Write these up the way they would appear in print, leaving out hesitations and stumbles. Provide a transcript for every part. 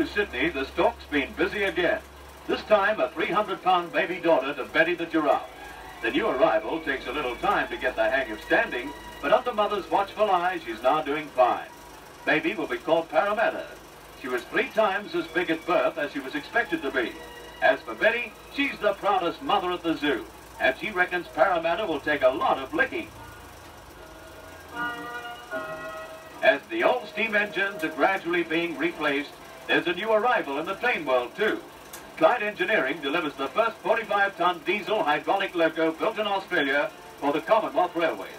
New Sydney, the stork's been busy again. This time a 300-pound baby daughter to Betty the giraffe. The new arrival takes a little time to get the hang of standing, but under Mother's watchful eye, she's now doing fine. Baby will be called Parramatta. She was 3 times as big at birth as she was expected to be. As for Betty, she's the proudest mother at the zoo, and she reckons Parramatta will take a lot of licking. As the old steam engines are gradually being replaced, there's a new arrival in the train world too. Clyde Engineering delivers the first 45-ton diesel hydraulic loco built in Australia for the Commonwealth Railways.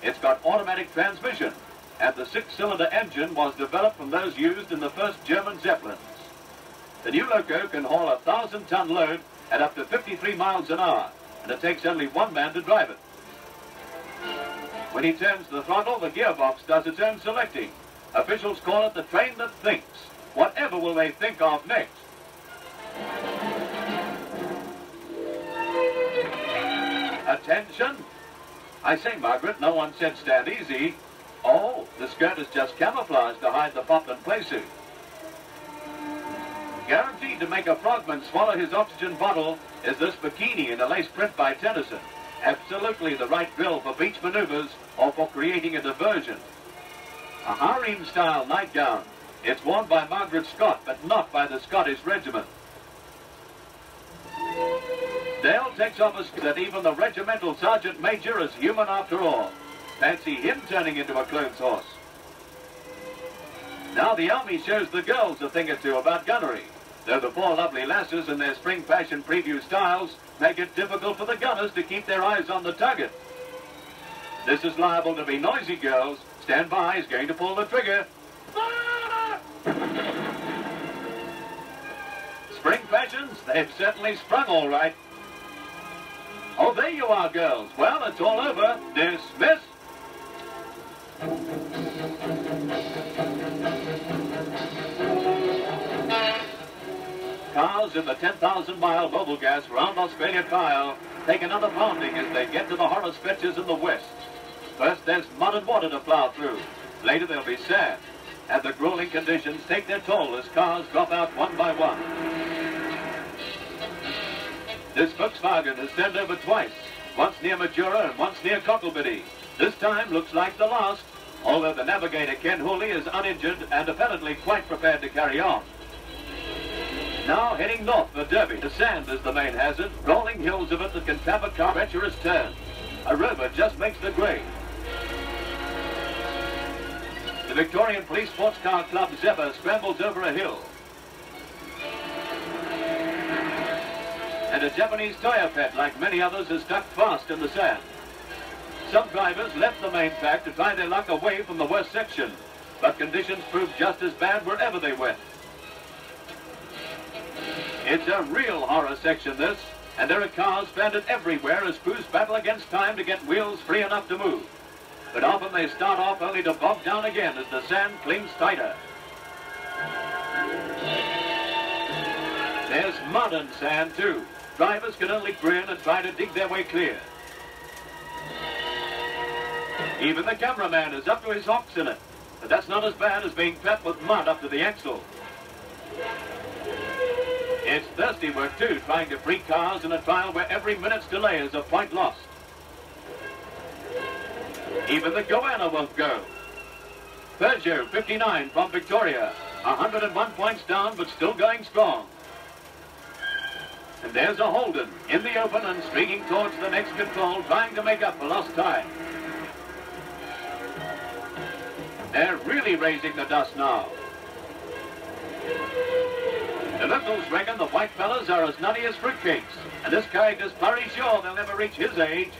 It's got automatic transmission, and the 6-cylinder engine was developed from those used in the first German Zeppelins. The new loco can haul a 1,000-ton load at up to 53 miles an hour, and it takes only 1 man to drive it. When he turns the throttle, the gearbox does its own selecting. Officials call it the train that thinks. Whatever will they think of next? Attention! I say, Margaret, no one said stand easy. Oh, the skirt is just camouflaged to hide the poplin playsuit. Guaranteed to make a frogman swallow his oxygen bottle is this bikini in a lace print by Tennyson. Absolutely the right drill for beach maneuvers or for creating a diversion. A harem-style nightgown. It's worn by Margaret Scott, but not by the Scottish Regiment. Dale takes off a that even the regimental sergeant major is human after all. Fancy him turning into a clothes horse. Now the army shows the girls a thing or two about gunnery, though the 4 lovely lasses in their spring fashion preview styles make it difficult for the gunners to keep their eyes on the target. This is liable to be noisy, girls. Stand by, he's going to pull the trigger. Spring fashions, they've certainly sprung all right. Oh, there you are, girls. Well, it's all over. Dismiss. Cars in the 10,000-mile mobile gas round Australia Trial take another pounding as they get to the horror stretches in the west. First, there's mud and water to plow through. Later, there'll be sand. And the grueling conditions take their toll as cars drop out one by one. This Volkswagen has turned over twice, once near Majura and once near Cocklebiddy. This time looks like the last, although the navigator Ken Hooley is uninjured and apparently quite prepared to carry on. Now heading north for Derby. The sand is the main hazard, rolling hills of it that can tap a car treacherous turn. A rover just makes the grade. The Victorian Police Sports Car Club Zephyr scrambles over a hill. And a Japanese Toyo pet, like many others, is stuck fast in the sand. Some drivers left the main track to try their luck away from the worst section, but conditions proved just as bad wherever they went. It's a real horror section, this, and there are cars stranded everywhere as crews battle against time to get wheels free enough to move. But often they start off only to bog down again as the sand clings tighter. There's mud and sand, too. Drivers can only grin and try to dig their way clear. Even the cameraman is up to his hocks in it, but that's not as bad as being trapped with mud up to the axle. It's thirsty work, too, trying to free cars in a trial where every minute's delay is a point lost. Even the Goanna won't go. Peugeot 59 from Victoria, 101 points down, but still going strong. And there's a Holden in the open and streaking towards the next control, trying to make up for lost time. They're really raising the dust now. The locals reckon the white fellas are as nutty as fruitcakes, and this character's very sure they'll never reach his age.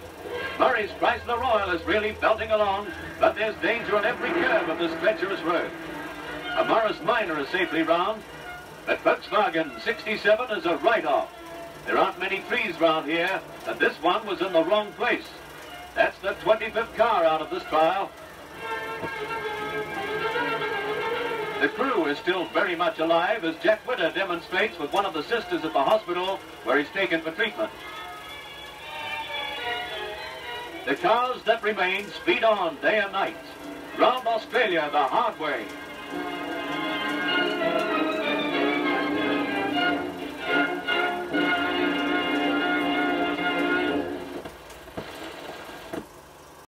Murray's Chrysler Royal is really belting along, but there's danger on every curve of this treacherous road. A Morris Minor is safely round, but Volkswagen 67 is a write-off. There aren't many trees round here, and this one was in the wrong place. That's the 25th car out of this trial. The crew is still very much alive as Jack Witter demonstrates with one of the sisters at the hospital where he's taken for treatment. The cars that remain speed on day and night. Round Australia the hard way.